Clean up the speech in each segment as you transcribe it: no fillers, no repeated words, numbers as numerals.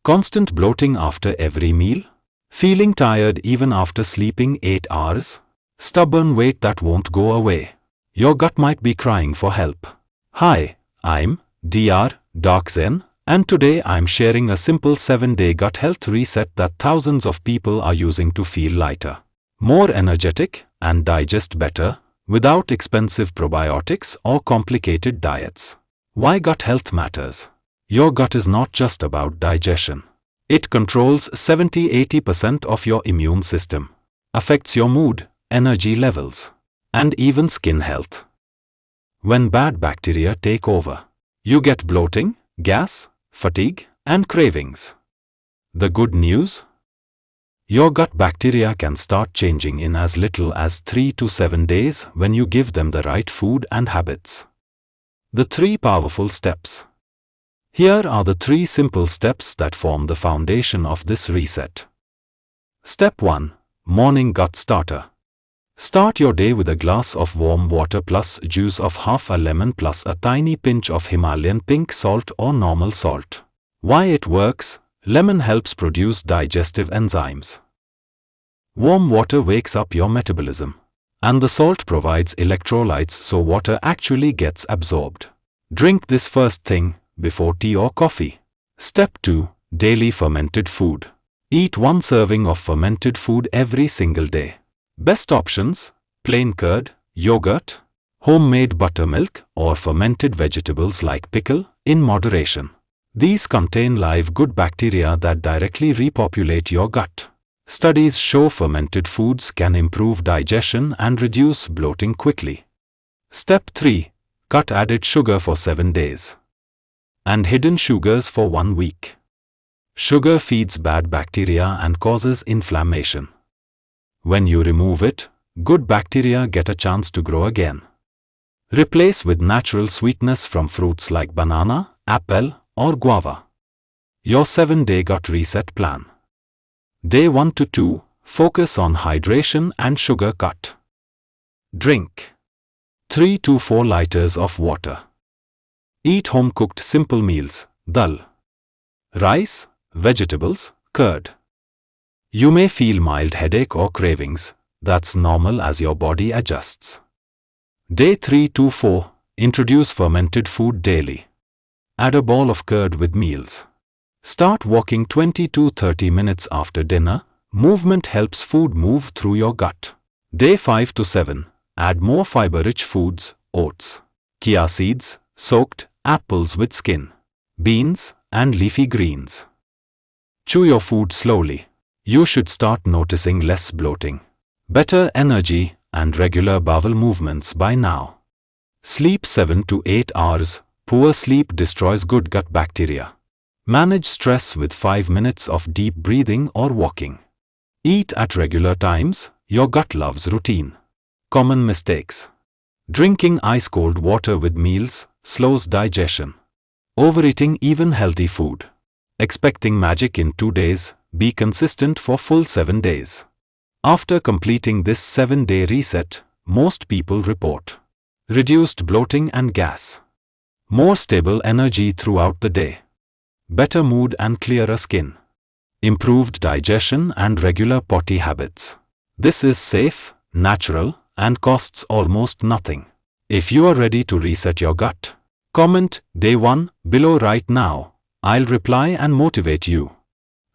Constant bloating after every meal? Feeling tired even after sleeping 8 hours? Stubborn weight that won't go away? Your gut might be crying for help. Hi, I'm Dr. Dark Zen, and today I'm sharing a simple 7-day gut health reset that thousands of people are using to feel lighter, more energetic, and digest better, without expensive probiotics or complicated diets. Why gut health matters? Your gut is not just about digestion. It controls 70–80% of your immune system, affects your mood, energy levels, and even skin health. When bad bacteria take over, you get bloating, gas, fatigue, and cravings. The good news? Your gut bacteria can start changing in as little as 3 to 7 days when you give them the right food and habits. The 3 powerful steps. Here are the 3 simple steps that form the foundation of this reset. Step 1. Morning Gut Starter. Start your day with a glass of warm water plus juice of half a lemon plus a tiny pinch of Himalayan pink salt or normal salt. Why it works? Lemon helps produce digestive enzymes. Warm water wakes up your metabolism, and the salt provides electrolytes so water actually gets absorbed. Drink this first thing, before tea or coffee. Step 2. Daily fermented food. Eat 1 serving of fermented food every single day. Best options: plain curd, yogurt, homemade buttermilk, or fermented vegetables like pickle, in moderation. These contain live good bacteria that directly repopulate your gut. Studies show fermented foods can improve digestion and reduce bloating quickly. Step 3. Cut added sugar for 7 days. And hidden sugars for 1 week. Sugar feeds bad bacteria and causes inflammation. When you remove it, good bacteria get a chance to grow again. Replace with natural sweetness from fruits like banana, apple, or guava. Your 7-day gut reset plan. Day 1 to 2, focus on hydration and sugar cut. Drink 3 to 4 liters of water. Eat home-cooked simple meals, dal, rice, vegetables, curd. You may feel mild headache or cravings. That's normal as your body adjusts. Day 3 to 4, introduce fermented food daily. Add a bowl of curd with meals. Start walking 20 to 30 minutes after dinner. Movement helps food move through your gut. Day 5 to 7, add more fiber-rich foods, oats, chia seeds, soaked, apples with skin, beans, and leafy greens. Chew your food slowly. You should start noticing less bloating, better energy, and regular bowel movements by now. Sleep 7 to 8 hours. Poor sleep destroys good gut bacteria. Manage stress with 5 minutes of deep breathing or walking. Eat at regular times. Your gut loves routine. Common mistakes. Drinking ice-cold water with meals slows digestion. Overeating even healthy food. Expecting magic in 2 days. Be consistent for full 7 days. After completing this 7-day reset, most people report reduced bloating and gas, more stable energy throughout the day, better mood and clearer skin, improved digestion and regular potty habits. This is safe, natural, and costs almost nothing. If you are ready to reset your gut, comment Day 1 below right now. I'll reply and motivate you.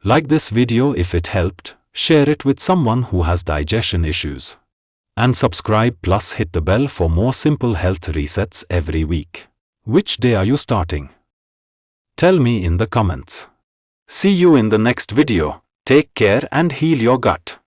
Like this video if it helped, share it with someone who has digestion issues. And subscribe plus hit the bell for more simple health resets every week. Which day are you starting? Tell me in the comments. See you in the next video. Take care and heal your gut.